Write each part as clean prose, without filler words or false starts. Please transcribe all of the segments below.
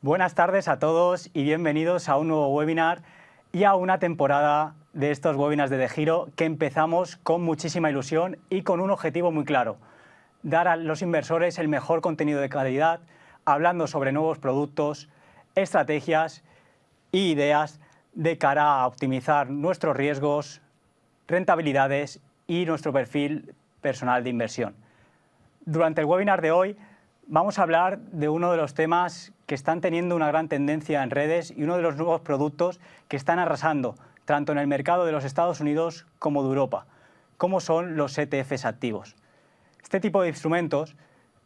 Buenas tardes a todos y bienvenidos a un nuevo webinar y a una temporada de estos webinars de DeGiro que empezamos con muchísima ilusión y con un objetivo muy claro: dar a los inversores el mejor contenido de calidad, hablando sobre nuevos productos, estrategias e ideas de cara a optimizar nuestros riesgos, rentabilidades y nuestro perfil personal de inversión. Durante el webinar de hoy vamos a hablar de uno de los temas que están teniendo una gran tendencia en redes y uno de los nuevos productos que están arrasando tanto en el mercado de los Estados Unidos como de Europa, como son los ETFs activos. Este tipo de instrumentos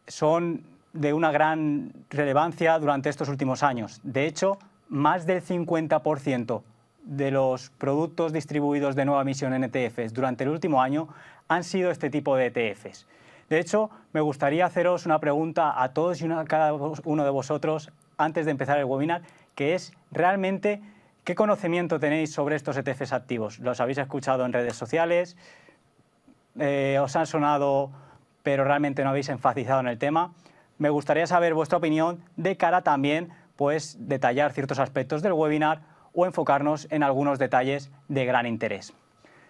son de una gran relevancia durante estos últimos años. De hecho, más del 50% de los productos distribuidos de nueva emisión en ETFs durante el último año han sido este tipo de ETFs. De hecho, me gustaría haceros una pregunta a todos y cada uno de vosotros antes de empezar el webinar, que es realmente ¿qué conocimiento tenéis sobre estos ETFs activos? ¿Los habéis escuchado en redes sociales? ¿Os han sonado pero realmente no habéis enfatizado en el tema? Me gustaría saber vuestra opinión de cara también pues detallar ciertos aspectos del webinar o enfocarnos en algunos detalles de gran interés.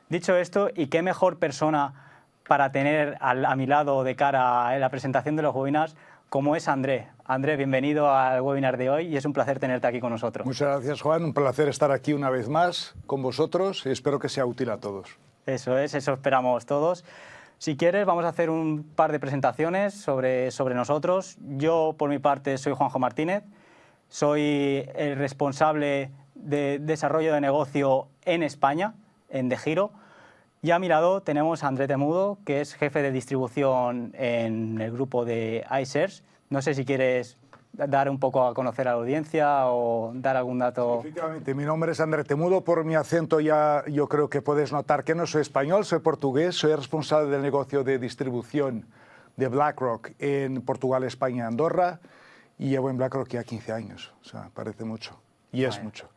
Dicho esto, ¿y qué mejor persona para tener a mi lado de cara a la presentación de los webinars como es André? André, bienvenido al webinar de hoy y es un placer tenerte aquí con nosotros. Muchas gracias, Juan. Un placer estar aquí una vez más con vosotros y espero que sea útil a todos. Eso es, eso esperamos todos. Si quieres, vamos a hacer un par de presentaciones sobre nosotros. Yo, por mi parte, soy Juanjo Martínez. Soy el responsable de desarrollo de negocio en España, en DeGiro. Y a mi lado tenemos a André Temudo, que es jefe de distribución en el grupo de iShares. No sé si quieres dar un poco a conocer a la audiencia o dar algún dato. Sí, efectivamente, mi nombre es André Temudo. Por mi acento ya yo creo que puedes notar que no soy español, soy portugués. Soy responsable del negocio de distribución de BlackRock en Portugal, España y Andorra. Y llevo en BlackRock ya 15 años. O sea, parece mucho. Y es mucho.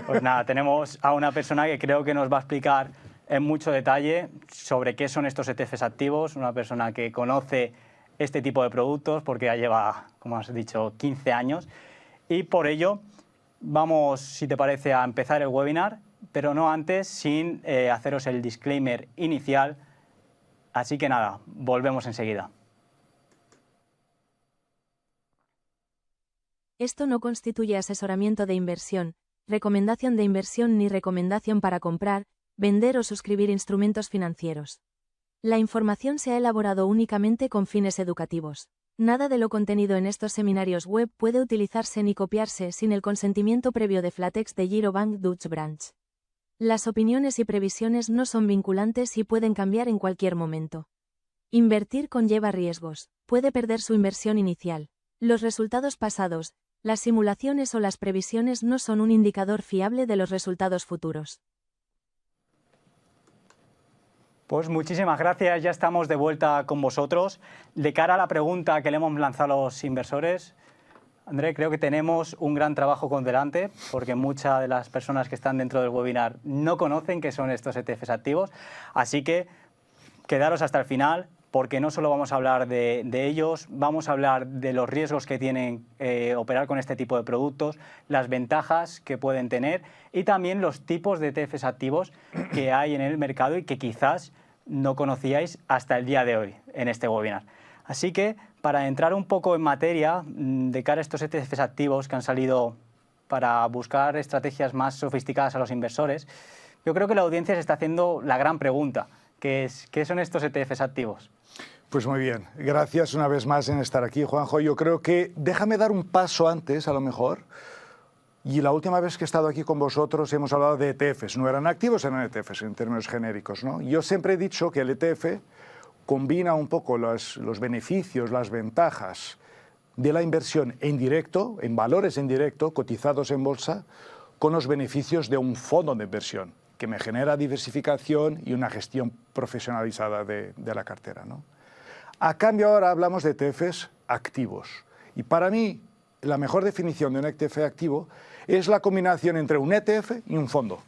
Pues nada, tenemos a una persona que creo que nos va a explicar en mucho detalle sobre qué son estos ETFs activos, una persona que conoce este tipo de productos porque ya lleva, como has dicho, 15 años. Y por ello vamos, si te parece, a empezar el webinar, pero no antes sin haceros el disclaimer inicial. Así que nada, volvemos enseguida. Esto no constituye asesoramiento de inversión, recomendación de inversión ni recomendación para comprar, vender o suscribir instrumentos financieros. La información se ha elaborado únicamente con fines educativos. Nada de lo contenido en estos seminarios web puede utilizarse ni copiarse sin el consentimiento previo de Flatex de Giro Bank Dutch Branch. Las opiniones y previsiones no son vinculantes y pueden cambiar en cualquier momento. Invertir conlleva riesgos. Puede perder su inversión inicial. Los resultados pasados, las simulaciones o las previsiones no son un indicador fiable de los resultados futuros. Pues muchísimas gracias, ya estamos de vuelta con vosotros. De cara a la pregunta que le hemos lanzado a los inversores, André, creo que tenemos un gran trabajo con delante, porque muchas de las personas que están dentro del webinar no conocen qué son estos ETFs activos, así que quedaros hasta el final, porque no solo vamos a hablar de ellos, vamos a hablar de los riesgos que tienen operar con este tipo de productos, las ventajas que pueden tener y también los tipos de ETFs activos que hay en el mercado y que quizás no conocíais hasta el día de hoy en este webinar. Así que para entrar un poco en materia de cara a estos ETFs activos que han salido para buscar estrategias más sofisticadas a los inversores, yo creo que la audiencia se está haciendo la gran pregunta, que es ¿qué son estos ETFs activos? Pues muy bien, gracias una vez más en estar aquí, Juanjo. Yo creo que déjame dar un paso antes, a lo mejor. Y la última vez que he estado aquí con vosotros hemos hablado de ETFs. No eran activos, eran ETFs en términos genéricos, ¿no? Yo siempre he dicho que el ETF combina un poco los beneficios, las ventajas de la inversión en directo, en valores en directo, cotizados en bolsa, con los beneficios de un fondo de inversión, que me genera diversificación y una gestión profesionalizada de la cartera, ¿no? A cambio, ahora hablamos de ETFs activos. Y para mí, la mejor definición de un ETF activo es la combinación entre un ETF y un fondo.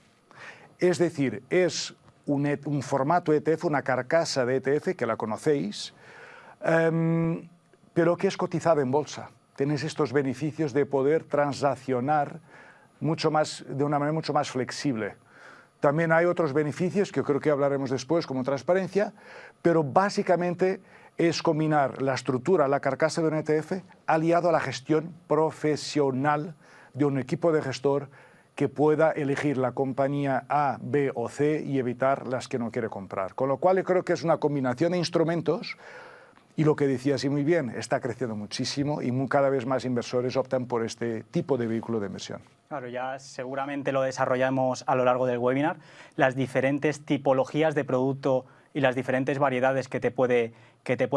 Es decir, es un formato ETF, una carcasa de ETF, que la conocéis, pero que es cotizada en bolsa. Tenéis estos beneficios de poder transaccionar de una manera mucho más flexible. También hay otros beneficios que yo creo que hablaremos después, como transparencia, pero básicamente es combinar la estructura, la carcasa de un ETF, aliado a la gestión profesional de un equipo de gestor que pueda elegir la compañía A, B o C y evitar las que no quiere comprar. Con lo cual yo creo que es una combinación de instrumentos y lo que decía así muy bien, está creciendo muchísimo y cada vez más inversores optan por este tipo de vehículo de inversión. Claro, ya seguramente lo desarrollamos a lo largo del webinar, las diferentes tipologías de producto y las diferentes variedades que te puede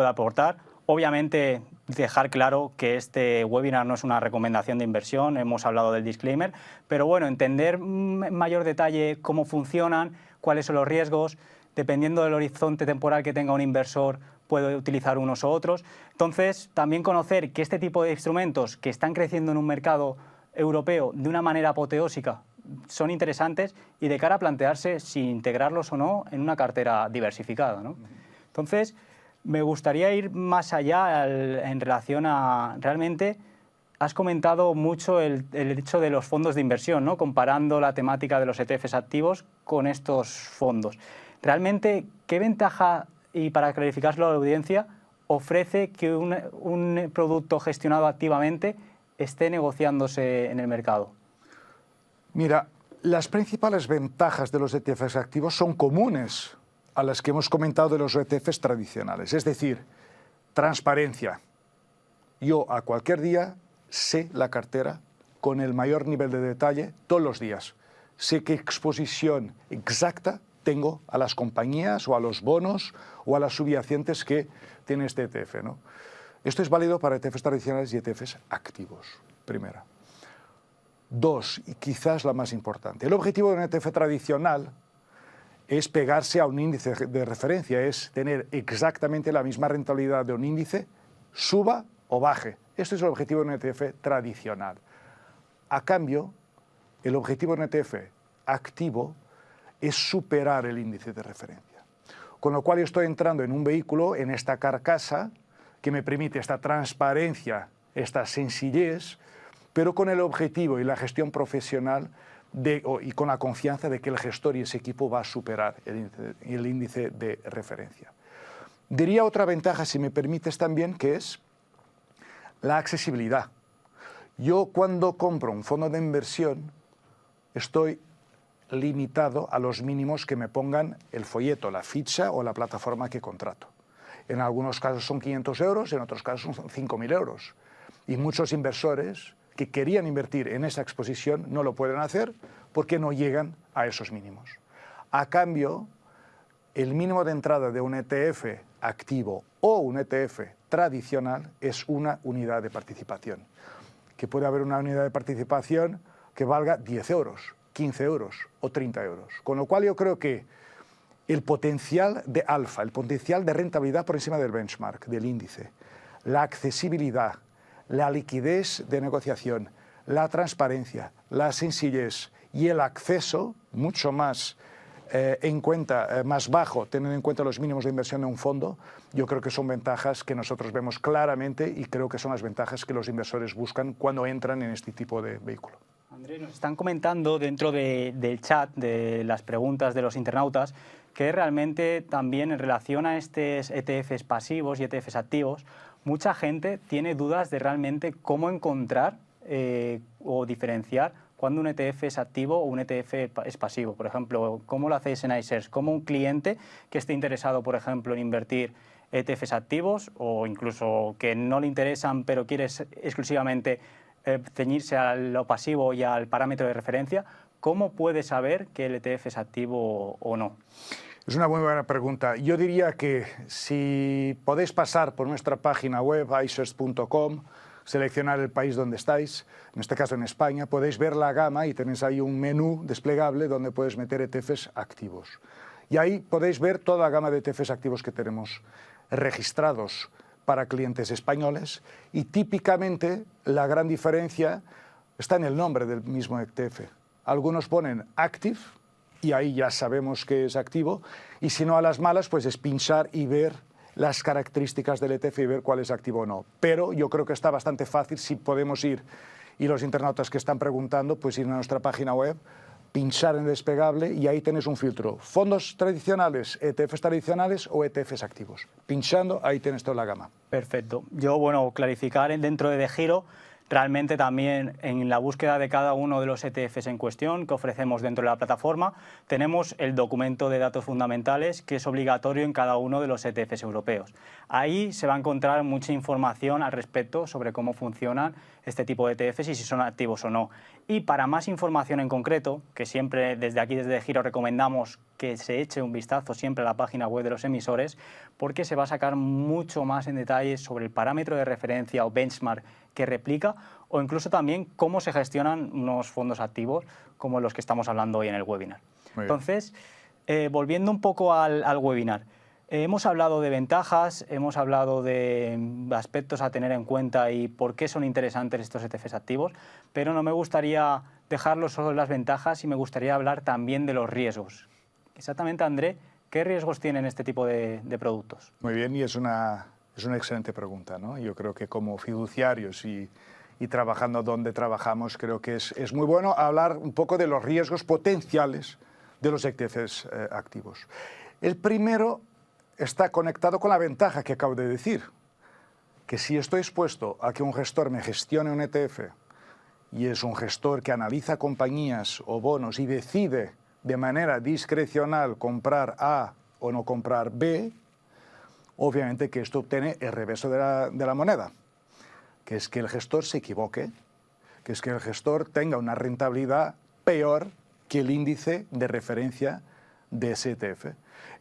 aportar. Obviamente, dejar claro que este webinar no es una recomendación de inversión, hemos hablado del disclaimer, pero bueno, entender en mayor detalle cómo funcionan, cuáles son los riesgos, dependiendo del horizonte temporal que tenga un inversor, puede utilizar unos u otros. Entonces, también conocer que este tipo de instrumentos que están creciendo en un mercado europeo de una manera apoteósica son interesantes y de cara a plantearse si integrarlos o no en una cartera diversificada, ¿no? Entonces, me gustaría ir más allá en relación a, realmente, has comentado mucho el hecho de los fondos de inversión, ¿no? Comparando la temática de los ETFs activos con estos fondos. Realmente, ¿qué ventaja, y para clarificárselo a la audiencia, ofrece que un producto gestionado activamente esté negociándose en el mercado? Mira, las principales ventajas de los ETFs activos son comunes a las que hemos comentado de los ETFs tradicionales. Es decir, transparencia. Yo a cualquier día sé la cartera con el mayor nivel de detalle todos los días. Sé qué exposición exacta tengo a las compañías o a los bonos o a las subyacentes que tiene este ETF, ¿no? Esto es válido para ETFs tradicionales y ETFs activos, primera. Dos, y quizás la más importante, el objetivo de un ETF tradicional es pegarse a un índice de referencia, es tener exactamente la misma rentabilidad de un índice, suba o baje. Este es el objetivo de un ETF tradicional. A cambio, el objetivo de un ETF activo es superar el índice de referencia. Con lo cual yo estoy entrando en un vehículo, en esta carcasa, que me permite esta transparencia, esta sencillez, pero con el objetivo y la gestión profesional y con la confianza de que el gestor y ese equipo va a superar el índice de referencia. Diría otra ventaja, si me permites también, que es la accesibilidad. Yo cuando compro un fondo de inversión estoy limitado a los mínimos que me pongan el folleto, la ficha o la plataforma que contrato. En algunos casos son 500 euros, en otros casos son 5.000 euros. Y muchos inversores que querían invertir en esa exposición no lo pueden hacer porque no llegan a esos mínimos. A cambio, el mínimo de entrada de un ETF activo o un ETF tradicional es una unidad de participación. Que puede haber una unidad de participación que valga 10 euros, 15 euros o 30 euros. Con lo cual yo creo que el potencial de alfa, el potencial de rentabilidad por encima del benchmark, del índice, la accesibilidad, la liquidez de negociación, la transparencia, la sencillez y el acceso mucho más más bajo, teniendo en cuenta los mínimos de inversión de un fondo, yo creo que son ventajas que nosotros vemos claramente y creo que son las ventajas que los inversores buscan cuando entran en este tipo de vehículo. Andrés, nos están comentando dentro del chat, de las preguntas de los internautas, que realmente también en relación a estos ETFs pasivos y ETFs activos, mucha gente tiene dudas de realmente cómo encontrar o diferenciar cuando un ETF es activo o un ETF es pasivo. Por ejemplo, ¿cómo lo hacéis en iShares? ¿Cómo un cliente que esté interesado, por ejemplo, en invertir ETFs activos o incluso que no le interesan pero quiere exclusivamente ceñirse a lo pasivo y al parámetro de referencia, ¿cómo puede saber que el ETF es activo o no? Es una muy buena pregunta. Yo diría que si podéis pasar por nuestra página web, iShares.com, seleccionar el país donde estáis, en este caso en España, podéis ver la gama y tenéis ahí un menú desplegable donde puedes meter ETFs activos. Y ahí podéis ver toda la gama de ETFs activos que tenemos registrados para clientes españoles y típicamente la gran diferencia está en el nombre del mismo ETF. Algunos ponen Active y ahí ya sabemos que es activo y si no a las malas pues es pinchar y ver las características del ETF y ver cuál es activo o no. Pero yo creo que está bastante fácil si podemos ir, y los internautas que están preguntando, pues ir a nuestra página web, pinchar en desplegable y ahí tenés un filtro. Fondos tradicionales, ETFs tradicionales o ETFs activos. Pinchando, ahí tienes toda la gama. Perfecto. Yo, bueno, clarificar dentro de DeGiro, realmente también en la búsqueda de cada uno de los ETFs en cuestión que ofrecemos dentro de la plataforma, tenemos el documento de datos fundamentales que es obligatorio en cada uno de los ETFs europeos. Ahí se va a encontrar mucha información al respecto sobre cómo funcionan este tipo de ETFs y si son activos o no. Y para más información en concreto, que siempre desde aquí, desde DeGiro, recomendamos que se eche un vistazo siempre a la página web de los emisores, porque se va a sacar mucho más en detalle sobre el parámetro de referencia o benchmark que replica, o incluso también cómo se gestionan unos fondos activos como los que estamos hablando hoy en el webinar. Entonces, volviendo un poco al webinar, hemos hablado de ventajas, hemos hablado de aspectos a tener en cuenta y por qué son interesantes estos ETFs activos, pero no me gustaría dejarlo solo en las ventajas y me gustaría hablar también de los riesgos. Exactamente, André, ¿qué riesgos tienen este tipo de productos? Muy bien, y es una excelente pregunta, ¿no? Yo creo que como fiduciarios y trabajando donde trabajamos, creo que es muy bueno hablar un poco de los riesgos potenciales de los ETFs activos. El primero está conectado con la ventaja que acabo de decir, que si estoy expuesto a que un gestor me gestione un ETF y es un gestor que analiza compañías o bonos y decide de manera discrecional comprar A o no comprar B, obviamente que esto obtiene el reverso de la moneda, que es que el gestor se equivoque, que es que el gestor tenga una rentabilidad peor que el índice de referencia de ese ETF.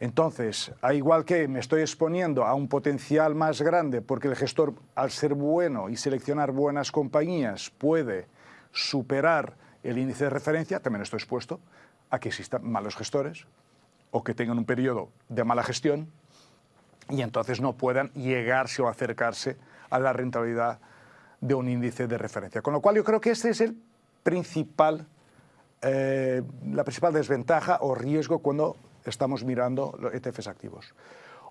Entonces, al igual que me estoy exponiendo a un potencial más grande porque el gestor, al ser bueno y seleccionar buenas compañías, puede superar el índice de referencia, también estoy expuesto a que existan malos gestores o que tengan un periodo de mala gestión y entonces no puedan llegarse o acercarse a la rentabilidad de un índice de referencia. Con lo cual yo creo que este es la principal desventaja o riesgo cuando estamos mirando los ETFs activos.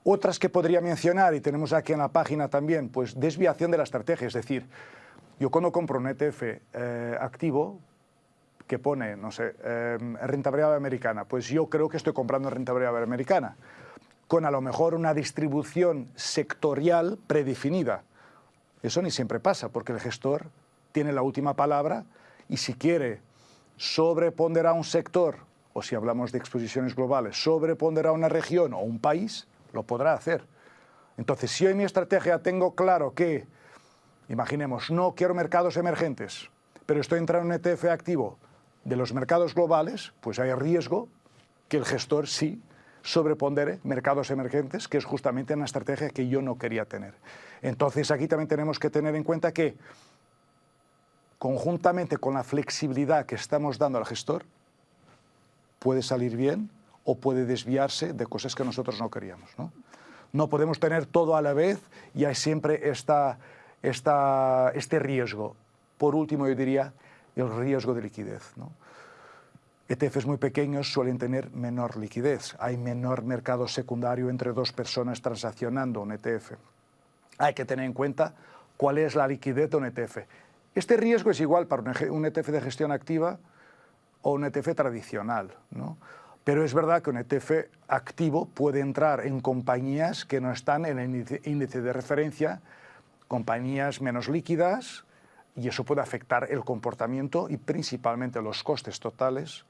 Otras que podría mencionar, y tenemos aquí en la página también, pues desviación de la estrategia. Es decir, yo cuando compro un ETF activo que pone, no sé, renta variable americana, pues yo creo que estoy comprando renta variable americana, con a lo mejor una distribución sectorial predefinida. Eso ni siempre pasa, porque el gestor tiene la última palabra y si quiere sobreponderar un sector, o si hablamos de exposiciones globales, sobreponderar una región o un país, lo podrá hacer. Entonces, si yo en mi estrategia tengo claro que, imaginemos, no quiero mercados emergentes, pero estoy entrando en un ETF activo de los mercados globales, pues hay riesgo que el gestor sí sobrepondere mercados emergentes, que es justamente una estrategia que yo no quería tener. Entonces, aquí también tenemos que tener en cuenta que, conjuntamente con la flexibilidad que estamos dando al gestor, puede salir bien o puede desviarse de cosas que nosotros no queríamos, ¿no? No podemos tener todo a la vez y hay siempre este riesgo. Por último, yo diría el riesgo de liquidez, ¿no? ETFs muy pequeños suelen tener menor liquidez. Hay menor mercado secundario entre dos personas transaccionando un ETF. Hay que tener en cuenta cuál es la liquidez de un ETF. Este riesgo es igual para un ETF de gestión activa o un ETF tradicional, ¿no? Pero es verdad que un ETF activo puede entrar en compañías que no están en el índice de referencia, compañías menos líquidas, y eso puede afectar el comportamiento y principalmente los costes totales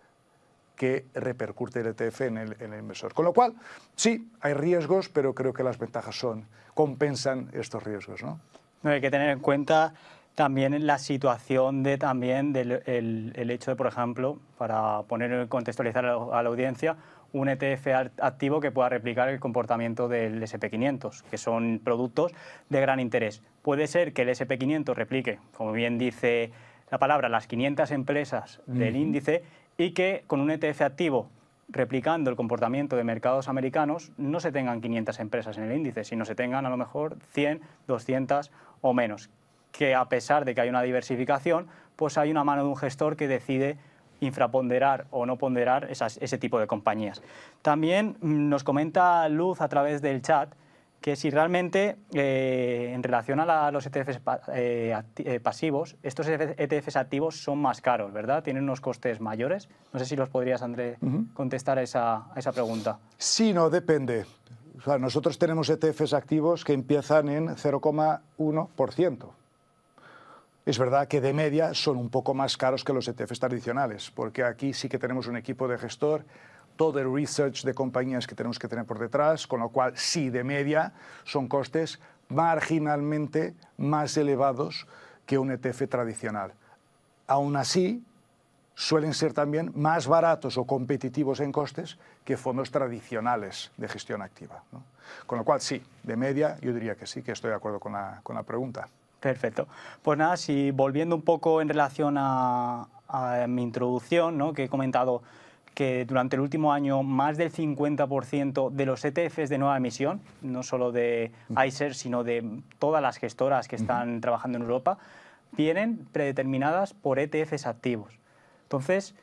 que repercute el ETF en el inversor. Con lo cual, sí, hay riesgos, pero creo que las ventajas compensan estos riesgos, ¿no? Hay que tener en cuenta también la situación del hecho de, por ejemplo, para contextualizar a la audiencia, un ETF activo que pueda replicar el comportamiento del SP500, que son productos de gran interés. Puede ser que el SP500 replique, como bien dice la palabra, las 500 empresas del índice y que con un ETF activo replicando el comportamiento de mercados americanos no se tengan 500 empresas en el índice, sino se tengan a lo mejor 100, 200 o menos. Que a pesar de que hay una diversificación, pues hay una mano de un gestor que decide infraponderar o no ponderar ese tipo de compañías. También nos comenta Luz a través del chat que si realmente, en relación a los ETFs pasivos, estos ETFs activos son más caros, ¿verdad? Tienen unos costes mayores. No sé si los podrías, André, contestar a esa pregunta. Sí, no, depende. O sea, nosotros tenemos ETFs activos que empiezan en 0,1%. Es verdad que de media son un poco más caros que los ETFs tradicionales, porque aquí sí que tenemos un equipo de gestor, todo el research de compañías que tenemos que tener por detrás, con lo cual sí, de media son costes marginalmente más elevados que un ETF tradicional. Aún así, suelen ser también más baratos o competitivos en costes que fondos tradicionales de gestión activa, ¿no? Con lo cual sí, de media yo diría que sí, que estoy de acuerdo con la pregunta. Perfecto. Pues nada, si volviendo un poco en relación a mi introducción, ¿no? Que he comentado que durante el último año más del 50% de los ETFs de nueva emisión, no solo de iShares, sino de todas las gestoras que están trabajando en Europa, vienen predeterminadas por ETFs activos. Entonces,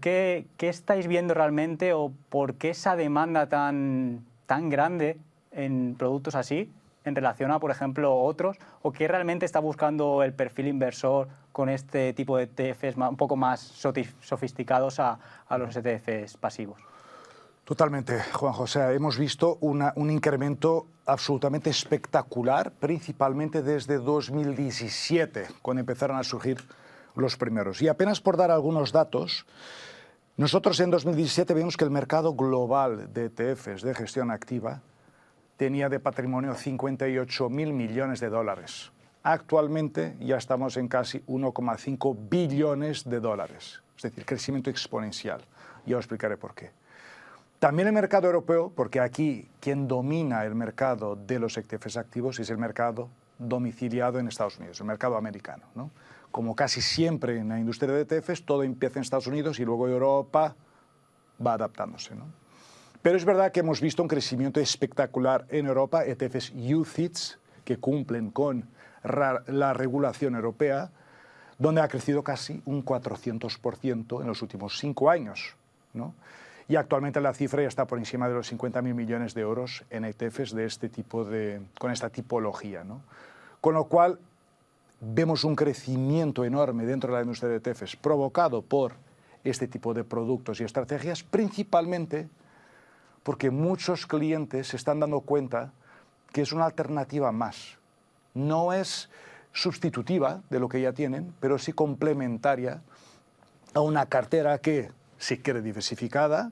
¿qué estáis viendo realmente o por qué esa demanda tan grande en productos así en relación a, por ejemplo, otros? ¿O qué realmente está buscando el perfil inversor con este tipo de ETFs un poco más sofisticados a los ETFs pasivos? Totalmente, Juan José. Hemos visto un incremento absolutamente espectacular, principalmente desde 2017, cuando empezaron a surgir los primeros. Y apenas por dar algunos datos, nosotros en 2017 vimos que el mercado global de ETFs de gestión activa tenía de patrimonio 58.000 millones de dólares. Actualmente ya estamos en casi 1,5 billones de dólares, es decir, crecimiento exponencial. Ya os explicaré por qué. También el mercado europeo, porque aquí quien domina el mercado de los ETFs activos es el mercado domiciliado en Estados Unidos, el mercado americano, ¿no? Como casi siempre en la industria de ETFs, todo empieza en Estados Unidos y luego Europa va adaptándose, ¿no? Pero es verdad que hemos visto un crecimiento espectacular en Europa, ETFs UCITS, que cumplen con la regulación europea, donde ha crecido casi un 400% en los últimos 5 años, ¿no? Y actualmente la cifra ya está por encima de los 50.000 millones de euros en ETFs de este tipo con esta tipología, ¿no? Con lo cual, vemos un crecimiento enorme dentro de la industria de ETFs provocado por este tipo de productos y estrategias, principalmente porque muchos clientes se están dando cuenta que es una alternativa más. No es sustitutiva de lo que ya tienen, pero sí complementaria a una cartera que se quiere diversificada,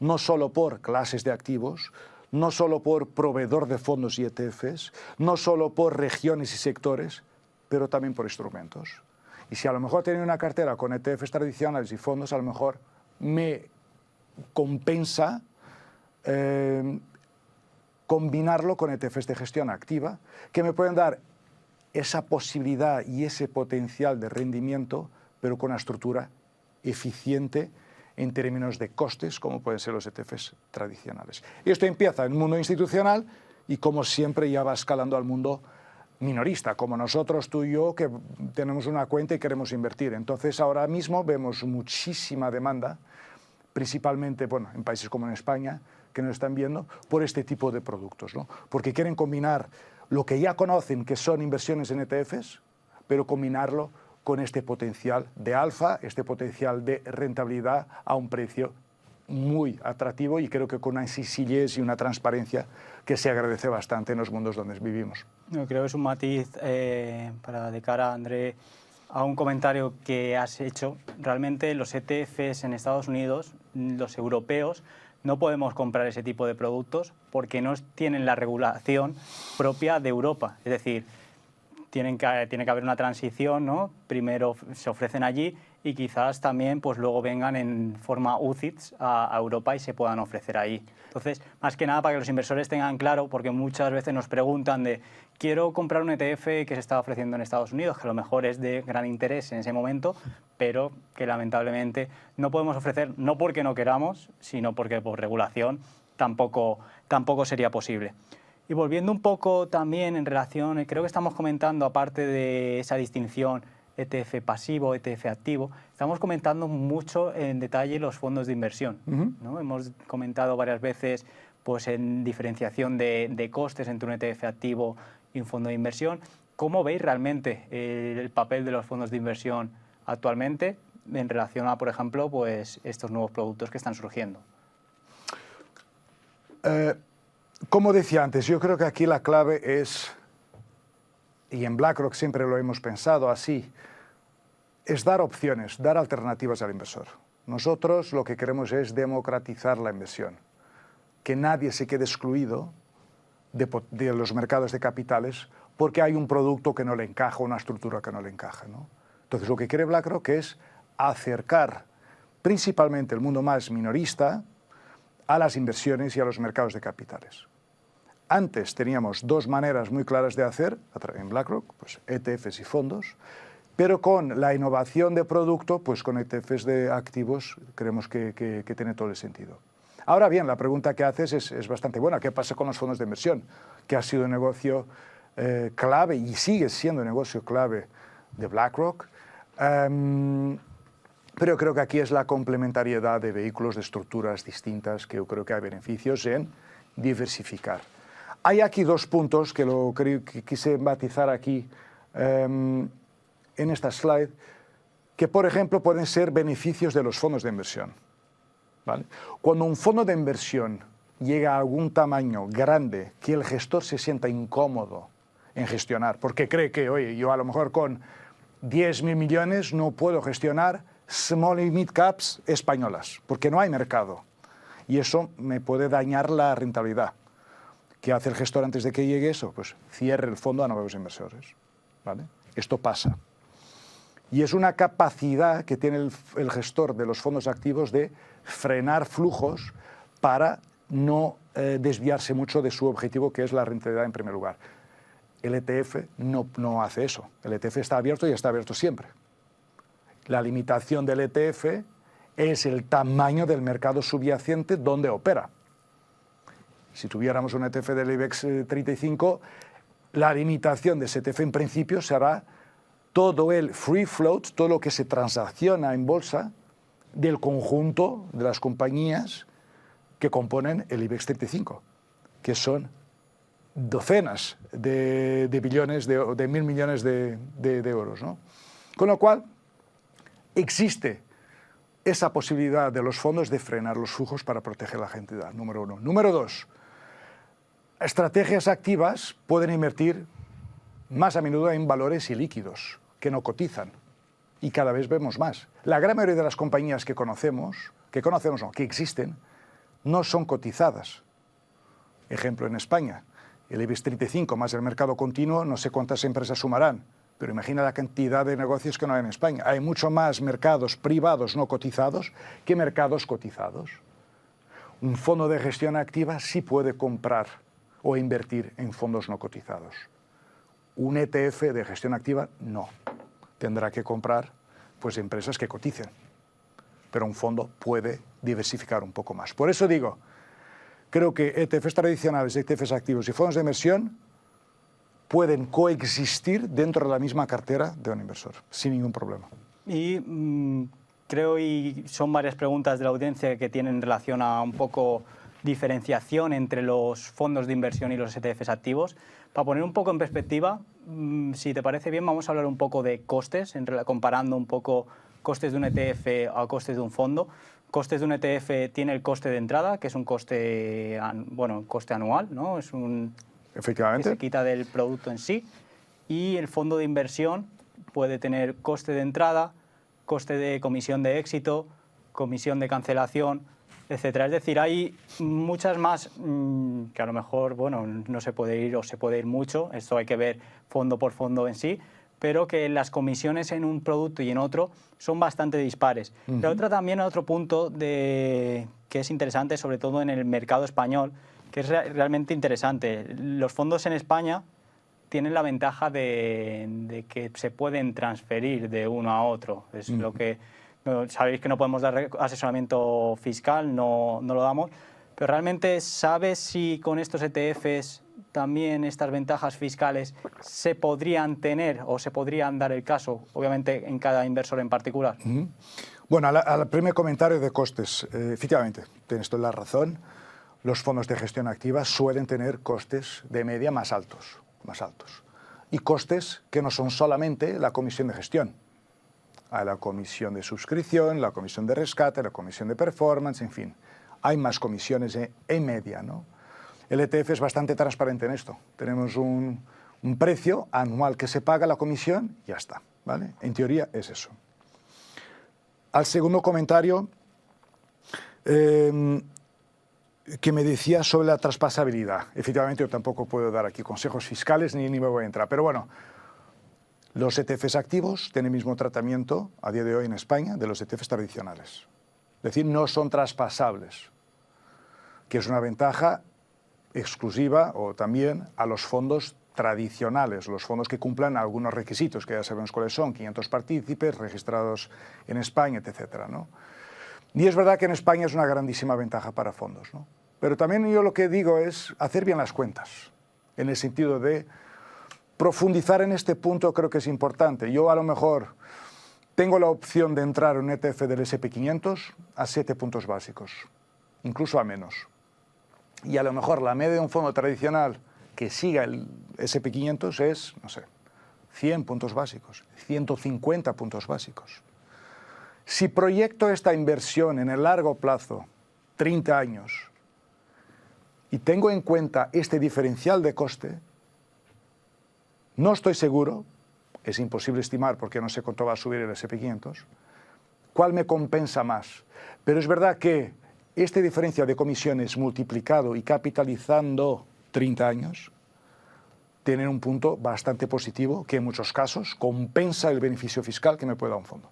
no solo por clases de activos, no solo por proveedor de fondos y ETFs, no solo por regiones y sectores, pero también por instrumentos. Y si a lo mejor tengo una cartera con ETFs tradicionales y fondos, a lo mejor me compensa combinarlo con ETFs de gestión activa, que me pueden dar esa posibilidad y ese potencial de rendimiento, pero con una estructura eficiente en términos de costes, como pueden ser los ETFs tradicionales. Y esto empieza en el mundo institucional y, como siempre, ya va escalando al mundo minorista, como nosotros, tú y yo, que tenemos una cuenta y queremos invertir. Entonces, ahora mismo vemos muchísima demanda, principalmente, bueno, en países como en España, que nos están viendo, por este tipo de productos, ¿no? Porque quieren combinar lo que ya conocen, que son inversiones en ETFs, pero combinarlo con este potencial de alfa, este potencial de rentabilidad a un precio muy atractivo y creo que con una sencillez y una transparencia que se agradece bastante en los mundos donde vivimos. Yo creo que es un matiz para de cara, André, a un comentario que has hecho. Realmente los ETFs en Estados Unidos, los europeos, no podemos comprar ese tipo de productos porque no tienen la regulación propia de Europa. Es decir, tiene que haber una transición, ¿no? Primero se ofrecen allí y quizás también pues luego vengan en forma UCITS a Europa y se puedan ofrecer ahí. Entonces, más que nada para que los inversores tengan claro, porque muchas veces nos preguntan de quiero comprar un ETF que se está ofreciendo en Estados Unidos, que a lo mejor es de gran interés en ese momento, pero que lamentablemente no podemos ofrecer, no porque no queramos, sino porque por regulación tampoco sería posible. Y volviendo un poco también en relación, creo que estamos comentando, aparte de esa distinción ETF pasivo, ETF activo, estamos comentando mucho en detalle los fondos de inversión, ¿no? Hemos comentado varias veces pues en diferenciación de costes entre un ETF activo y un fondo de inversión. ¿Cómo veis realmente el papel de los fondos de inversión actualmente en relación a, por ejemplo, pues estos nuevos productos que están surgiendo? Como decía antes, yo creo que aquí la clave es, y en BlackRock siempre lo hemos pensado así, es dar opciones, dar alternativas al inversor. Nosotros lo que queremos es democratizar la inversión, que nadie se quede excluido de los mercados de capitales porque hay un producto que no le encaja, una estructura que no le encaja, ¿no? Entonces lo que quiere BlackRock es acercar principalmente el mundo más minorista a las inversiones y a los mercados de capitales. Antes teníamos dos maneras muy claras de hacer en BlackRock, pues ETFs y fondos, pero con la innovación de producto, pues con ETFs de activos creemos que tiene todo el sentido. Ahora bien, la pregunta que haces es bastante buena. ¿Qué pasa con los fondos de inversión? Que ha sido un negocio clave y sigue siendo un negocio clave de BlackRock. Pero creo que aquí es la complementariedad de vehículos de estructuras distintas que yo creo que hay beneficios en diversificar. Hay aquí dos puntos que quise matizar aquí en esta slide, que por ejemplo pueden ser beneficios de los fondos de inversión, ¿vale? Cuando un fondo de inversión llega a algún tamaño grande que el gestor se sienta incómodo en gestionar, porque cree que, oye, yo a lo mejor con 10.000 millones no puedo gestionar small y mid caps españolas, porque no hay mercado. Y eso me puede dañar la rentabilidad. ¿Qué hace el gestor antes de que llegue eso? Pues cierre el fondo a nuevos inversores, ¿vale? Esto pasa. Y es una capacidad que tiene el gestor de los fondos activos de frenar flujos para no desviarse mucho de su objetivo, que es la rentabilidad en primer lugar. El ETF no hace eso. El ETF está abierto y está abierto siempre. La limitación del ETF es el tamaño del mercado subyacente donde opera. Si tuviéramos un ETF del IBEX 35, la limitación de ese ETF en principio será todo el free float, todo lo que se transacciona en bolsa del conjunto de las compañías que componen el IBEX 35, que son docenas de billones, de mil millones de euros, ¿no? Con lo cual, existe esa posibilidad de los fondos de frenar los flujos para proteger la rentabilidad, número uno. Número dos, estrategias activas pueden invertir más a menudo en valores ilíquidos, que no cotizan, y cada vez vemos más. La gran mayoría de las compañías que existen, no son cotizadas. Ejemplo, en España, el IBEX 35 más el mercado continuo, no sé cuántas empresas sumarán, pero imagina la cantidad de negocios que no hay en España. Hay mucho más mercados privados no cotizados que mercados cotizados. Un fondo de gestión activa sí puede comprar o invertir en fondos no cotizados. Un ETF de gestión activa no. Tendrá que comprar pues empresas que coticen. Pero un fondo puede diversificar un poco más. Por eso digo, creo que ETFs tradicionales, ETFs activos y fondos de inversión pueden coexistir dentro de la misma cartera de un inversor, sin ningún problema. Y creo, y son varias preguntas de la audiencia que tienen relación a un poco diferenciación entre los fondos de inversión y los ETFs activos. Para poner un poco en perspectiva, si te parece bien, vamos a hablar un poco de costes, comparando un poco costes de un ETF a costes de un fondo. Costes de un ETF tiene el coste de entrada, que es un coste, coste anual, ¿no? Es un Efectivamente. que se quita del producto en sí. Y el fondo de inversión puede tener coste de entrada, coste de comisión de éxito, comisión de cancelación, etcétera. Es decir, hay muchas más que a lo mejor, no se puede ir o se puede ir mucho. Esto hay que ver fondo por fondo en sí, pero que las comisiones en un producto y en otro son bastante dispares. Pero otro punto que es interesante, sobre todo en el mercado español, que es realmente interesante. Los fondos en España tienen la ventaja de que se pueden transferir de uno a otro. Es lo que sabéis que no podemos dar asesoramiento fiscal, no lo damos, pero realmente ¿sabes si con estos ETFs también estas ventajas fiscales se podrían tener o se podrían dar el caso, obviamente en cada inversor en particular? Bueno, al primer comentario de costes, efectivamente, tienes toda la razón. los fondos de gestión activa suelen tener costes de media más altos. Y costes que no son solamente la comisión de gestión. Hay la comisión de suscripción, la comisión de rescate, la comisión de performance, en fin. Hay más comisiones en media, ¿no? El ETF es bastante transparente en esto. Tenemos un precio anual que se paga la comisión y ya está, ¿vale? En teoría es eso. Al segundo comentario que me decía sobre la traspasabilidad. Efectivamente, yo tampoco puedo dar aquí consejos fiscales ni me voy a entrar, pero bueno, los ETFs activos tienen el mismo tratamiento a día de hoy en España de los ETFs tradicionales. Es decir, no son traspasables, que es una ventaja exclusiva o también a los fondos tradicionales, los fondos que cumplan algunos requisitos, que ya sabemos cuáles son, 500 partícipes registrados en España, etcétera, ¿no? Y es verdad que en España es una grandísima ventaja para fondos, ¿no? Pero también yo lo que digo es hacer bien las cuentas, en el sentido de profundizar en este punto. Creo que es importante. Yo a lo mejor tengo la opción de entrar en un ETF del SP500 a 7 puntos básicos, incluso a menos. Y a lo mejor la media de un fondo tradicional que siga el SP500 es, no sé, 100 puntos básicos, 150 puntos básicos. Si proyecto esta inversión en el largo plazo, 30 años, y tengo en cuenta este diferencial de coste, no estoy seguro, es imposible estimar porque no sé cuánto va a subir el SP500, cuál me compensa más. Pero es verdad que este diferencial de comisiones multiplicado y capitalizando 30 años tienen un punto bastante positivo que en muchos casos compensa el beneficio fiscal que me puede dar un fondo.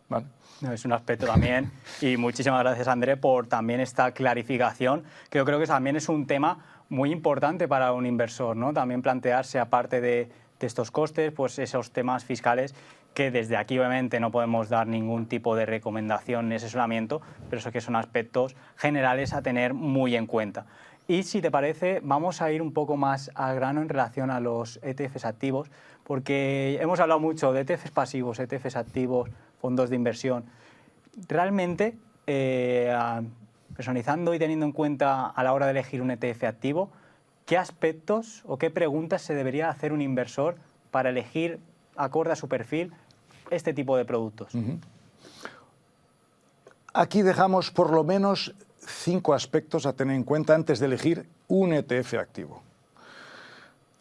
¿Vale? Es un aspecto también, y muchísimas gracias, André, por también esta clarificación, que yo creo que también es un tema muy importante para un inversor, ¿no? También plantearse, aparte de estos costes, pues esos temas fiscales, que desde aquí obviamente no podemos dar ningún tipo de recomendación ni asesoramiento, pero eso que son aspectos generales a tener muy en cuenta. Y si te parece, vamos a ir un poco más al grano en relación a los ETFs activos, porque hemos hablado mucho de ETFs pasivos, ETFs activos, fondos de inversión. Realmente, personalizando y teniendo en cuenta a la hora de elegir un ETF activo, ¿qué aspectos o qué preguntas se debería hacer un inversor para elegir, acorde a su perfil, este tipo de productos? Aquí dejamos por lo menos 5 aspectos a tener en cuenta antes de elegir un ETF activo.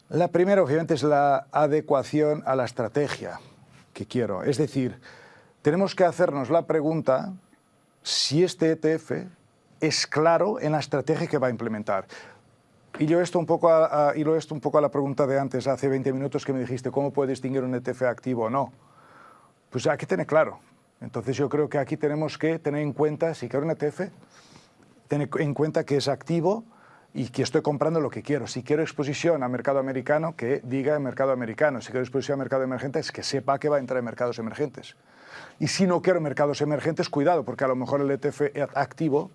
La primera, obviamente, es la adecuación a la estrategia que quiero. Es decir, tenemos que hacernos la pregunta si este ETF es claro en la estrategia que va a implementar. Y yo esto un poco a la pregunta de antes, hace 20 minutos, que me dijiste, ¿cómo puedo distinguir un ETF activo o no? Pues hay que tener claro. Entonces yo creo que aquí tenemos que tener en cuenta, si quiero un ETF, tener en cuenta que es activo y que estoy comprando lo que quiero. Si quiero exposición a mercado americano, que diga mercado americano. Si quiero exposición a mercado emergente, es que sepa que va a entrar en mercados emergentes. Y si no quiero mercados emergentes, cuidado, porque a lo mejor el ETF activo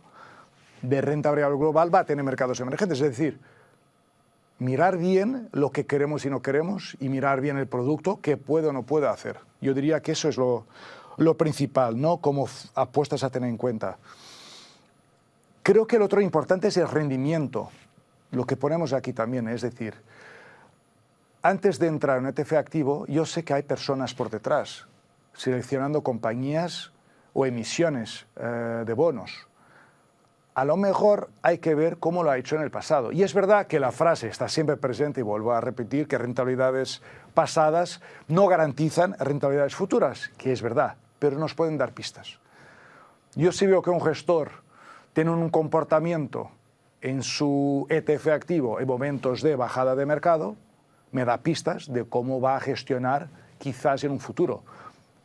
de renta variable global va a tener mercados emergentes. Es decir, mirar bien lo que queremos y no queremos y mirar bien el producto que puede o no puede hacer. Yo diría que eso es lo principal, ¿no? Como apuestas a tener en cuenta. Creo que el otro importante es el rendimiento, lo que ponemos aquí también, es decir, antes de entrar en un ETF activo, yo sé que hay personas por detrás, seleccionando compañías o emisiones de bonos. A lo mejor hay que ver cómo lo ha hecho en el pasado. Y es verdad que la frase está siempre presente, y vuelvo a repetir, que rentabilidades pasadas no garantizan rentabilidades futuras, que es verdad, pero nos pueden dar pistas. Yo sí veo que un gestor tiene un comportamiento en su ETF activo en momentos de bajada de mercado, me da pistas de cómo va a gestionar quizás en un futuro.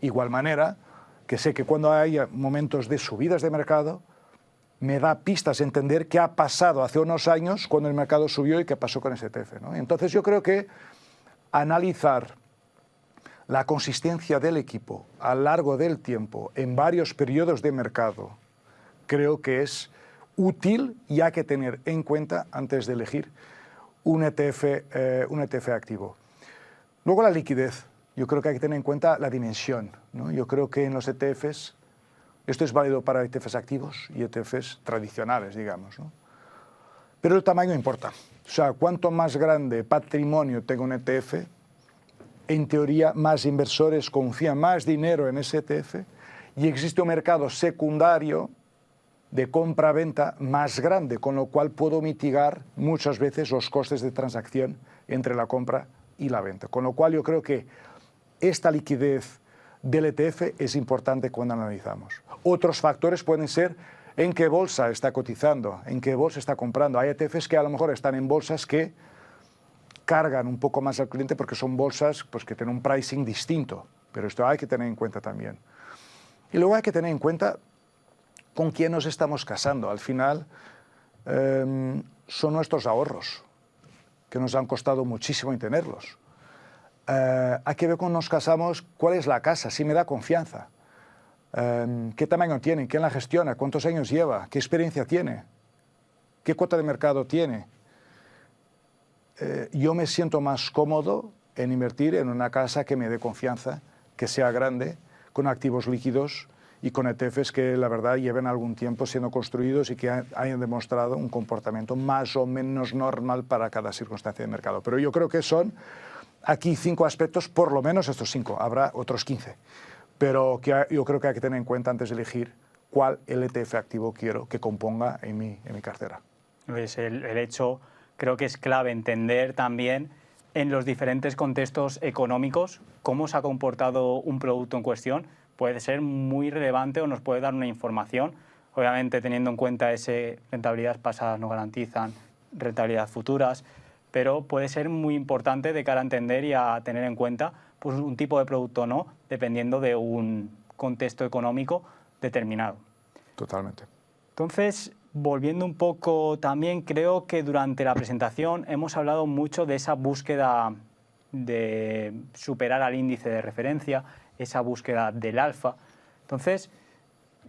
Igual manera que sé que cuando haya momentos de subidas de mercado, me da pistas a entender qué ha pasado hace unos años cuando el mercado subió y qué pasó con ese ETF, ¿no? Entonces yo creo que analizar la consistencia del equipo a lo largo del tiempo en varios periodos de mercado creo que es útil y hay que tener en cuenta antes de elegir un ETF activo. Luego la liquidez. Yo creo que hay que tener en cuenta la dimensión, ¿no? Yo creo que en los ETFs, esto es válido para ETFs activos y ETFs tradicionales, digamos, ¿no? Pero el tamaño importa. O sea, cuanto más grande patrimonio tenga un ETF, en teoría más inversores confían más dinero en ese ETF y existe un mercado secundario de compra-venta más grande, con lo cual puedo mitigar muchas veces los costes de transacción entre la compra y la venta. Con lo cual yo creo que esta liquidez del ETF es importante cuando analizamos. Otros factores pueden ser en qué bolsa está cotizando, en qué bolsa está comprando. Hay ETFs que a lo mejor están en bolsas que cargan un poco más al cliente porque son bolsas pues, que tienen un pricing distinto, pero esto hay que tener en cuenta también. Y luego hay que tener en cuenta con quién nos estamos casando. Al final son nuestros ahorros, que nos han costado muchísimo en tenerlos. Hay que ver cuando nos casamos cuál es la casa, si me da confianza, qué tamaño tiene, quién la gestiona, cuántos años lleva, qué experiencia tiene, qué cuota de mercado tiene. Yo me siento más cómodo en invertir en una casa que me dé confianza, que sea grande, con activos líquidos y con ETFs que la verdad lleven algún tiempo siendo construidos y que hayan demostrado un comportamiento más o menos normal para cada circunstancia de mercado. Pero yo creo que son aquí 5 aspectos, por lo menos estos 5, habrá otros 15, pero que yo creo que hay que tener en cuenta antes de elegir cuál ETF activo quiero que componga en mi cartera. Pues el hecho, creo que es clave entender también en los diferentes contextos económicos cómo se ha comportado un producto en cuestión. Puede ser muy relevante o nos puede dar una información, obviamente teniendo en cuenta ese rentabilidades pasadas no garantizan rentabilidades futuras, pero puede ser muy importante de cara a entender y a tener en cuenta pues, un tipo de producto o no, dependiendo de un contexto económico determinado. Totalmente. Entonces, volviendo un poco también, creo que durante la presentación hemos hablado mucho de esa búsqueda de superar al índice de referencia, esa búsqueda del alfa. Entonces,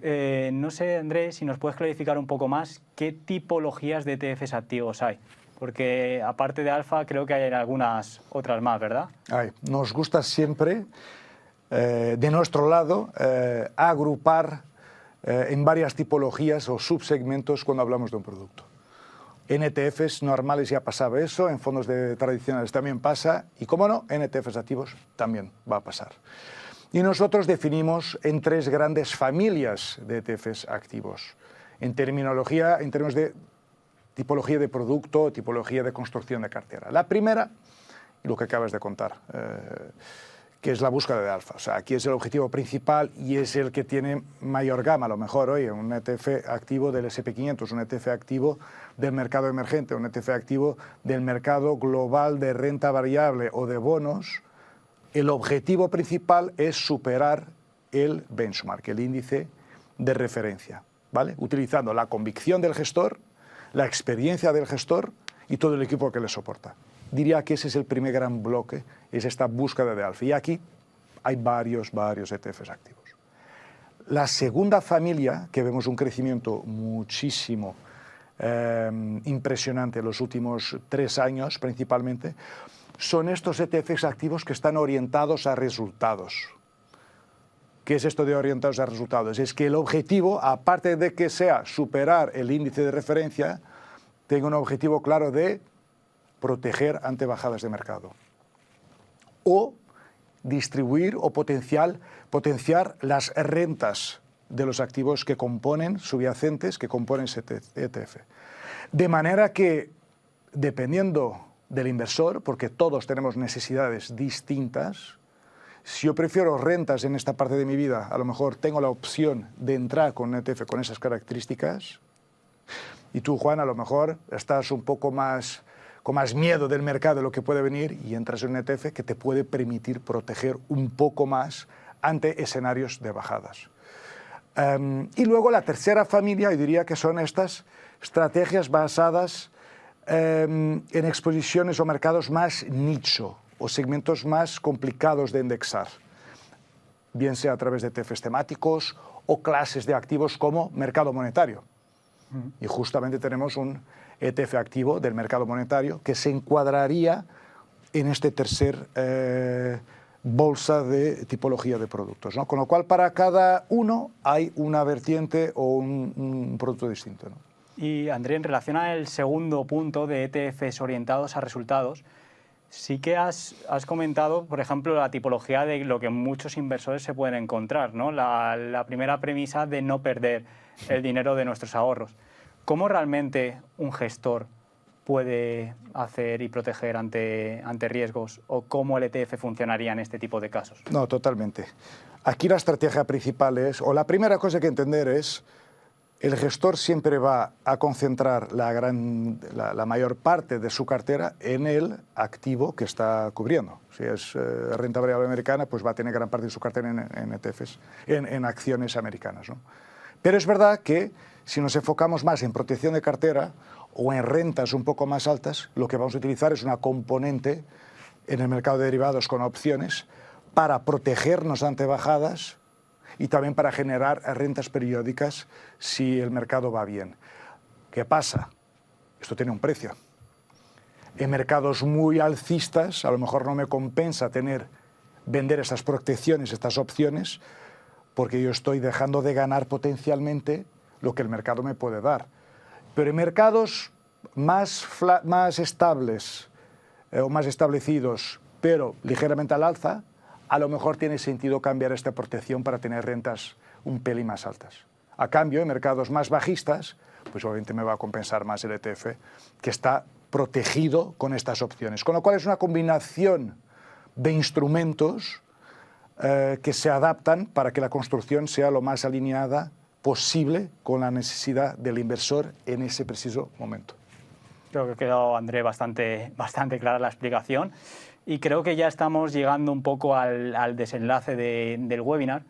no sé, Andrés, si nos puedes clarificar un poco más qué tipologías de ETFs activos hay. Porque aparte de alfa, creo que hay algunas otras más, ¿verdad? Nos gusta siempre, de nuestro lado, agrupar en varias tipologías o subsegmentos cuando hablamos de un producto. En ETFs normales ya pasaba eso, en fondos tradicionales también pasa, y cómo no, en ETFs activos también va a pasar. Y nosotros definimos en 3 grandes familias de ETFs activos. En términos de tipología de producto, tipología de construcción de cartera. La primera, lo que acabas de contar, que es la búsqueda de alfa. O sea, aquí es el objetivo principal y es el que tiene mayor gama. A lo mejor, oye, un ETF activo del SP500, un ETF activo del mercado emergente, un ETF activo del mercado global de renta variable o de bonos. El objetivo principal es superar el benchmark, el índice de referencia, ¿vale? Utilizando la convicción del gestor, la experiencia del gestor y todo el equipo que le soporta. Diría que ese es el primer gran bloque, es esta búsqueda de alfa. Y aquí hay varios ETFs activos. La segunda familia, que vemos un crecimiento muchísimo impresionante en los últimos 3 años principalmente, son estos ETFs activos que están orientados a resultados. ¿Qué es esto de orientados a resultados? Es que el objetivo, aparte de que sea superar el índice de referencia, tenga un objetivo claro de proteger ante bajadas de mercado. O distribuir o potenciar las rentas de los activos que componen, subyacentes, que componen ese ETF. De manera que, dependiendo del inversor, porque todos tenemos necesidades distintas, si yo prefiero rentas en esta parte de mi vida, a lo mejor tengo la opción de entrar con un ETF con esas características, y tú, Juan, a lo mejor estás un poco más con más miedo del mercado de lo que puede venir y entras en un ETF que te puede permitir proteger un poco más ante escenarios de bajadas. Y luego la tercera familia, yo diría que son estas estrategias basadas en exposiciones o mercados más nicho o segmentos más complicados de indexar, bien sea a través de ETFs temáticos o clases de activos como mercado monetario. Y justamente tenemos un ETF activo del mercado monetario que se encuadraría en este tercer bolsa de tipología de productos, ¿no? Con lo cual para cada uno hay una vertiente o un producto distinto, ¿no? Y André, en relación al segundo punto de ETFs orientados a resultados, sí que has comentado, por ejemplo, la tipología de lo que muchos inversores se pueden encontrar, ¿no? La primera premisa de no perder el dinero de nuestros ahorros. ¿Cómo realmente un gestor puede hacer y proteger ante riesgos, o cómo el ETF funcionaría en este tipo de casos? No, totalmente. Aquí la estrategia principal es, o la primera cosa que entender es, el gestor siempre va a concentrar la mayor parte de su cartera en el activo que está cubriendo. Si es renta variable americana, pues va a tener gran parte de su cartera en ETFs, en acciones americanas, ¿no? Pero es verdad que si nos enfocamos más en protección de cartera o en rentas un poco más altas, lo que vamos a utilizar es una componente en el mercado de derivados con opciones para protegernos ante bajadas y también para generar rentas periódicas si el mercado va bien. ¿Qué pasa? Esto tiene un precio. En mercados muy alcistas, a lo mejor no me compensa vender estas protecciones, estas opciones, porque yo estoy dejando de ganar potencialmente lo que el mercado me puede dar. Pero en mercados más estables o más establecidos, pero ligeramente al alza, a lo mejor tiene sentido cambiar esta protección para tener rentas un pelín más altas. A cambio, en mercados más bajistas, pues obviamente me va a compensar más el ETF, que está protegido con estas opciones. Con lo cual es una combinación de instrumentos que se adaptan para que la construcción sea lo más alineada posible con la necesidad del inversor en ese preciso momento. Creo que quedó, André, bastante clara la explicación. Y creo que ya estamos llegando un poco al desenlace del webinar.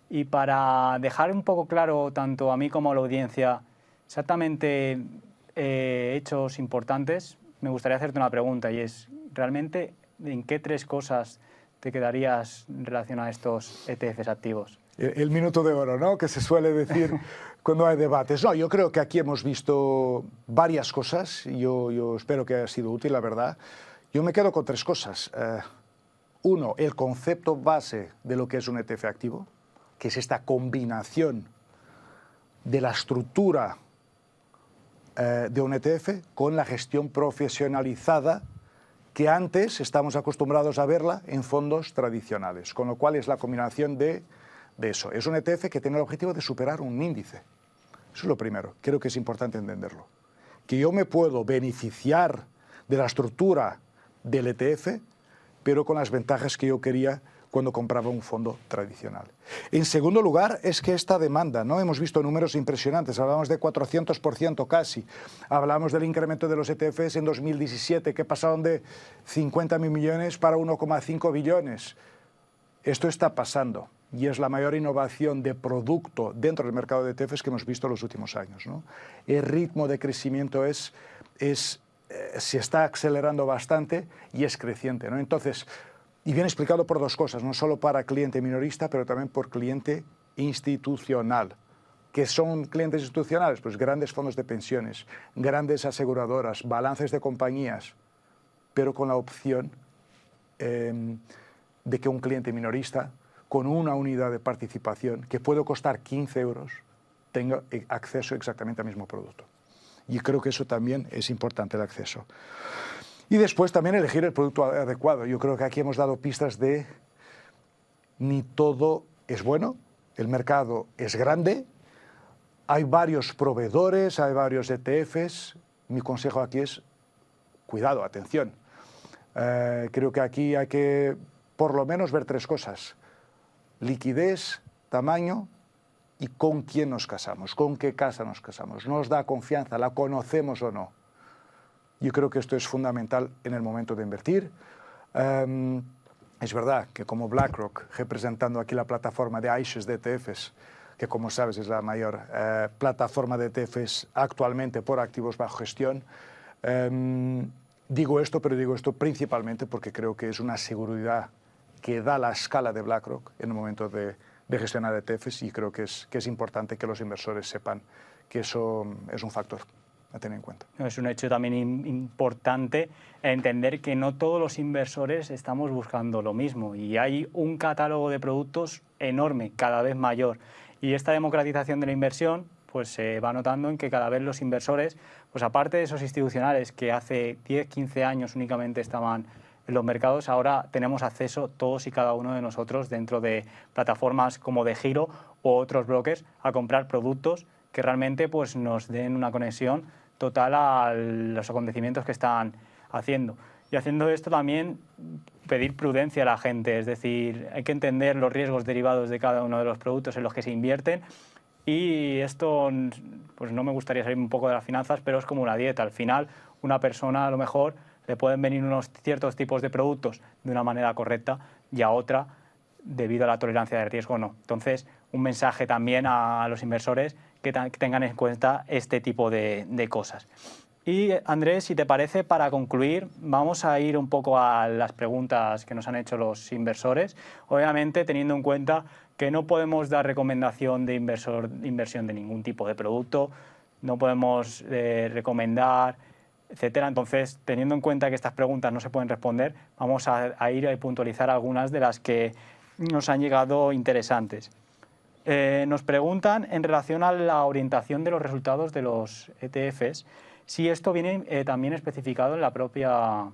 Y para dejar un poco claro, tanto a mí como a la audiencia, exactamente hechos importantes, me gustaría hacerte una pregunta, y es, ¿realmente en qué 3 cosas te quedarías en relación a estos ETFs activos? El minuto de oro, ¿no?, que se suele decir cuando hay debates. No, yo creo que aquí hemos visto varias cosas. Yo espero que haya sido útil, la verdad. Yo me quedo con 3 cosas. Uno, el concepto base de lo que es un ETF activo, que es esta combinación de la estructura de un ETF con la gestión profesionalizada que antes estamos acostumbrados a verla en fondos tradicionales, con lo cual es la combinación de eso. Es un ETF que tiene el objetivo de superar un índice. Eso es lo primero, creo que es importante entenderlo. Que yo me puedo beneficiar de la estructura del ETF, pero con las ventajas que yo quería cuando compraba un fondo tradicional. En segundo lugar, es que esta demanda, ¿no? Hemos visto números impresionantes, hablamos de 400% casi. Hablamos del incremento de los ETFs en 2017, que pasaron de 50.000 millones para 1,5 billones. Esto está pasando y es la mayor innovación de producto dentro del mercado de ETFs que hemos visto en los últimos años, ¿no? El ritmo de crecimiento se está acelerando bastante y es creciente, ¿no? Entonces, y bien explicado por 2 cosas, no solo para cliente minorista, pero también por cliente institucional. ¿Qué son clientes institucionales? Pues grandes fondos de pensiones, grandes aseguradoras, balances de compañías, pero con la opción de que un cliente minorista, con una unidad de participación que puede costar 15 euros, tenga acceso exactamente al mismo producto. Y creo que eso también es importante, el acceso. Y después también elegir el producto adecuado. Yo creo que aquí hemos dado pistas de ni todo es bueno, el mercado es grande, hay varios proveedores, hay varios ETFs. Mi consejo aquí es cuidado, atención. Creo que aquí hay que por lo menos ver 3 cosas. Liquidez, tamaño y con quién nos casamos, con qué casa nos casamos. ¿Nos da confianza? ¿La conocemos o no? Yo creo que esto es fundamental en el momento de invertir. Es verdad que como BlackRock, representando aquí la plataforma de iShares de ETFs, que como sabes es la mayor plataforma de ETFs actualmente por activos bajo gestión, digo esto, pero digo esto principalmente porque creo que es una seguridad que da la escala de BlackRock en el momento de gestionar ETFs, y creo que es importante que los inversores sepan que eso es un factor a tener en cuenta. Es un hecho también importante entender que no todos los inversores estamos buscando lo mismo, y hay un catálogo de productos enorme, cada vez mayor. Y esta democratización de la inversión pues se va notando en que cada vez los inversores, pues aparte de esos institucionales que hace 10, 15 años únicamente estaban en los mercados, ahora tenemos acceso todos y cada uno de nosotros dentro de plataformas como DeGiro u otros brokers a comprar productos que realmente pues, nos den una conexión total a los acontecimientos que están haciendo. Y haciendo esto también pedir prudencia a la gente, es decir, hay que entender los riesgos derivados de cada uno de los productos en los que se invierten. Y esto, pues no me gustaría salir un poco de las finanzas, pero es como una dieta. Al final, una persona a lo mejor le pueden venir unos ciertos tipos de productos de una manera correcta y a otra, debido a la tolerancia de riesgo, no. Entonces, un mensaje también a los inversores que tengan en cuenta este tipo de cosas. Y Andrés, si te parece, para concluir, vamos a ir un poco a las preguntas que nos han hecho los inversores, obviamente teniendo en cuenta que no podemos dar recomendación de inversión de ningún tipo de producto, no podemos recomendar, etcétera. Entonces, teniendo en cuenta que estas preguntas no se pueden responder, vamos a ir a puntualizar algunas de las que nos han llegado interesantes. Nos preguntan en relación a la orientación de los resultados de los ETFs, si esto viene también especificado en la propia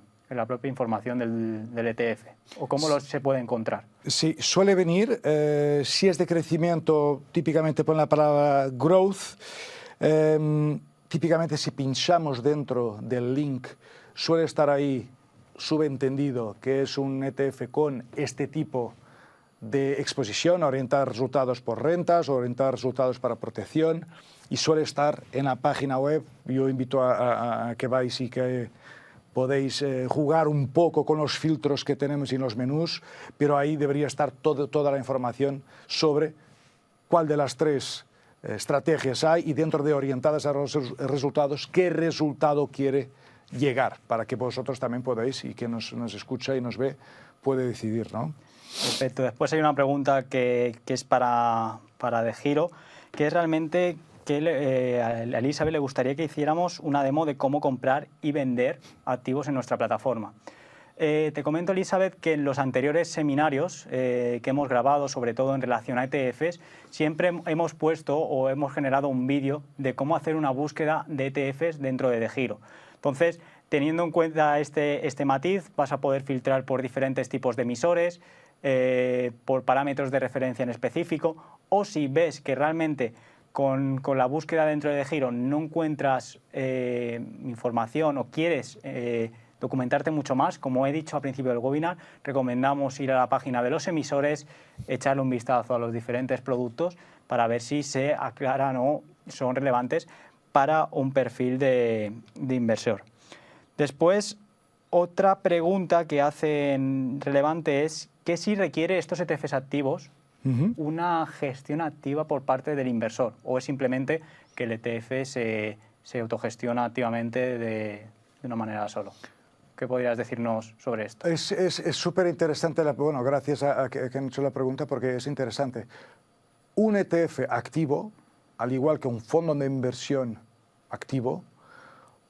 información del ETF, o cómo se puede encontrar. Sí, suele venir, si es de crecimiento, típicamente pone la palabra growth, típicamente si pinchamos dentro del link, suele estar ahí subentendido que es un ETF con este tipo de exposición, orientar resultados por rentas, orientar resultados para protección, y suele estar en la página web. Yo invito a que vais y que podéis jugar un poco con los filtros que tenemos y los menús, pero ahí debería estar toda la información sobre cuál de las tres estrategias hay y dentro de orientadas a los resultados, qué resultado quiere llegar, para que vosotros también podáis, y que nos escucha y nos ve, puede decidir, ¿no? Perfecto. Después hay una pregunta que es para DeGiro, que es realmente que a Elizabeth le gustaría que hiciéramos una demo de cómo comprar y vender activos en nuestra plataforma. Te comento, Elizabeth, que en los anteriores seminarios que hemos grabado, sobre todo en relación a ETFs, siempre hemos puesto o hemos generado un vídeo de cómo hacer una búsqueda de ETFs dentro de DeGiro. Entonces, teniendo en cuenta este matiz, vas a poder filtrar por diferentes tipos de emisores, por parámetros de referencia en específico, o si ves que realmente con la búsqueda dentro de DeGiro no encuentras información o quieres documentarte mucho más, como he dicho al principio del webinar, recomendamos ir a la página de los emisores, echarle un vistazo a los diferentes productos para ver si se aclaran o son relevantes para un perfil de inversor. Después, otra pregunta que hacen relevante es que si requiere estos ETFs activos una gestión activa por parte del inversor, o es simplemente que el ETF se autogestiona activamente de una manera solo. ¿Qué podrías decirnos sobre esto? Es súper interesante, bueno, gracias a que han hecho la pregunta, porque es interesante. Un ETF activo, al igual que un fondo de inversión activo,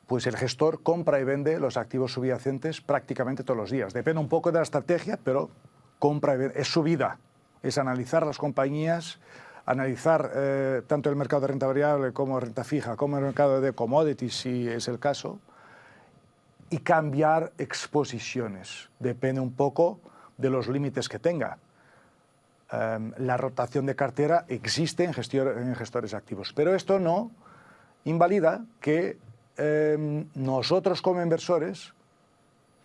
pues el gestor compra y vende los activos subyacentes prácticamente todos los días. Depende un poco de la estrategia, pero compra y vende. Es su vida. Es analizar las compañías, analizar tanto el mercado de renta variable como renta fija, como el mercado de commodities, si es el caso, y cambiar exposiciones. Depende un poco de los límites que tenga. La rotación de cartera existe en gestores activos, pero esto no invalida que nosotros como inversores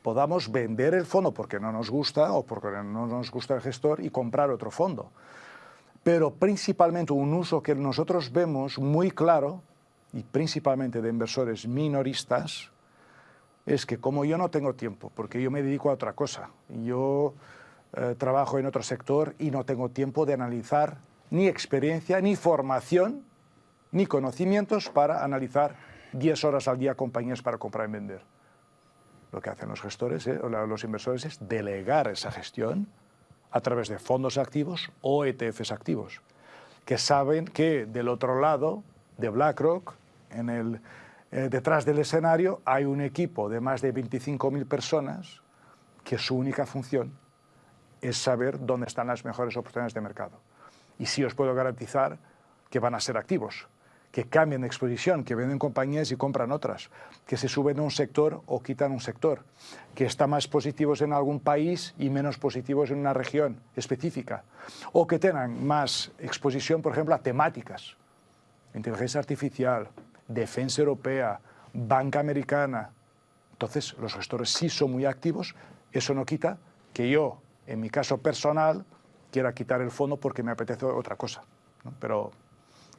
podamos vender el fondo porque no nos gusta o porque no nos gusta el gestor y comprar otro fondo. Pero principalmente un uso que nosotros vemos muy claro, y principalmente de inversores minoristas, es que como yo no tengo tiempo, porque yo me dedico a otra cosa, yo trabajo en otro sector y no tengo tiempo de analizar ni experiencia, ni formación, ni conocimientos para analizar 10 horas al día compañías para comprar y vender. Lo que hacen los gestores, los inversores, es delegar esa gestión a través de fondos activos o ETFs activos, que saben que del otro lado de BlackRock, detrás del escenario, hay un equipo de más de 25.000 personas que su única función es saber dónde están las mejores oportunidades de mercado. Y sí os puedo garantizar que van a ser activos, que cambian de exposición, que venden compañías y compran otras, que se suben a un sector o quitan un sector, que están más positivos en algún país y menos positivos en una región específica, o que tengan más exposición, por ejemplo, a temáticas, inteligencia artificial, defensa europea, banca americana. Entonces, los gestores sí son muy activos. Eso no quita que yo, en mi caso personal, quiera quitar el fondo porque me apetece otra cosa, ¿no? Pero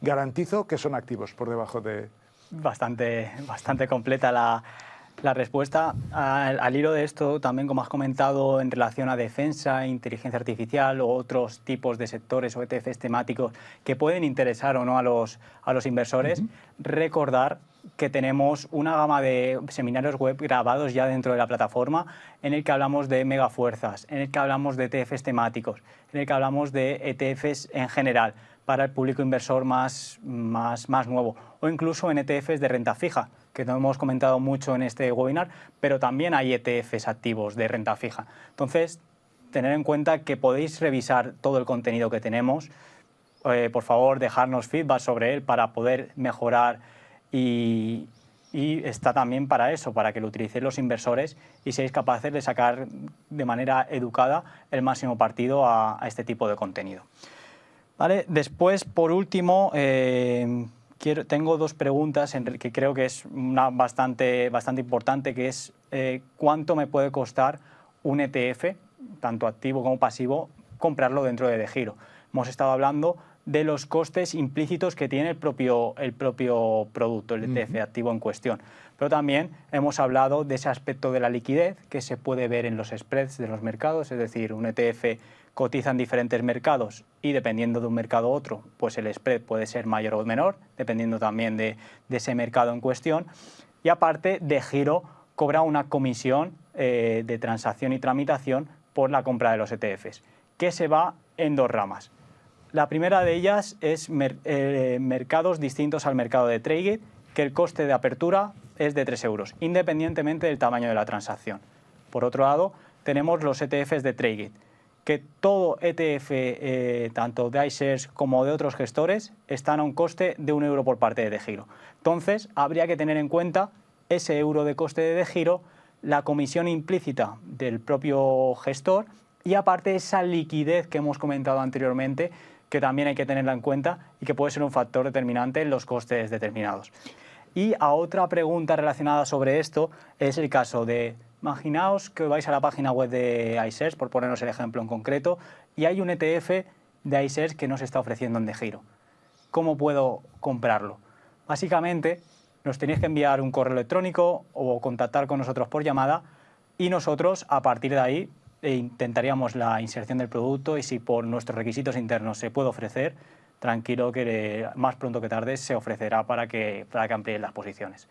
garantizo que son activos por debajo de... Bastante completa la respuesta. Al hilo de esto, también como has comentado en relación a defensa, inteligencia artificial o otros tipos de sectores o ETFs temáticos que pueden interesar o no a los inversores, recordar que tenemos una gama de seminarios web grabados ya dentro de la plataforma en el que hablamos de megafuerzas, en el que hablamos de ETFs temáticos, en el que hablamos de ETFs en general para el público inversor más nuevo, o incluso en ETFs de renta fija, que no hemos comentado mucho en este webinar, pero también hay ETFs activos de renta fija. Entonces, tener en cuenta que podéis revisar todo el contenido que tenemos, por favor, dejarnos feedback sobre él para poder mejorar y está también para eso, para que lo utilicéis los inversores y seáis capaces de sacar de manera educada el máximo partido a este tipo de contenido. ¿Vale? Después, por último, tengo dos preguntas que creo que es una bastante importante, que es ¿cuánto me puede costar un ETF, tanto activo como pasivo, comprarlo dentro de DeGiro? Hemos estado hablando de los costes implícitos que tiene el propio producto, el ETF activo en cuestión. Pero también hemos hablado de ese aspecto de la liquidez que se puede ver en los spreads de los mercados, es decir, un ETF cotiza en diferentes mercados y dependiendo de un mercado a otro, pues el spread puede ser mayor o menor, dependiendo también de ese mercado en cuestión. Y aparte, DeGiro cobra una comisión de transacción y tramitación por la compra de los ETFs, que se va en dos ramas. La primera de ellas es mercados distintos al mercado de Tradegate, que el coste de apertura es de 3 euros, independientemente del tamaño de la transacción. Por otro lado, tenemos los ETFs de Tradegate, que todo ETF, tanto de iShares como de otros gestores, están a un coste de 1 euro por parte de DeGiro. Entonces, habría que tener en cuenta ese euro de coste de DeGiro, la comisión implícita del propio gestor y aparte esa liquidez que hemos comentado anteriormente, que también hay que tenerla en cuenta y que puede ser un factor determinante en los costes determinados. Y a otra pregunta relacionada sobre esto es el caso de, imaginaos que vais a la página web de iShares, por ponernos el ejemplo en concreto, y hay un ETF de iShares que nos está ofreciendo en DeGiro. ¿Cómo puedo comprarlo? Básicamente, nos tenéis que enviar un correo electrónico o contactar con nosotros por llamada y nosotros, a partir de ahí, intentaríamos la inserción del producto y si por nuestros requisitos internos se puede ofrecer, tranquilo que más pronto que tarde se ofrecerá para que amplíen las posiciones.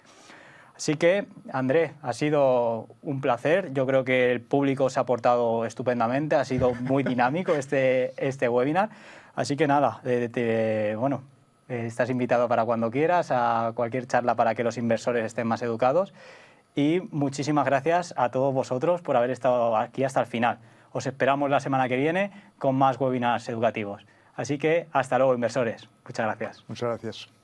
Así que, André, ha sido un placer. Yo creo que el público se ha portado estupendamente, ha sido muy dinámico este webinar. Así que nada, estás invitado para cuando quieras a cualquier charla para que los inversores estén más educados. Y muchísimas gracias a todos vosotros por haber estado aquí hasta el final. Os esperamos la semana que viene con más webinars educativos. Así que hasta luego, inversores. Muchas gracias. Muchas gracias.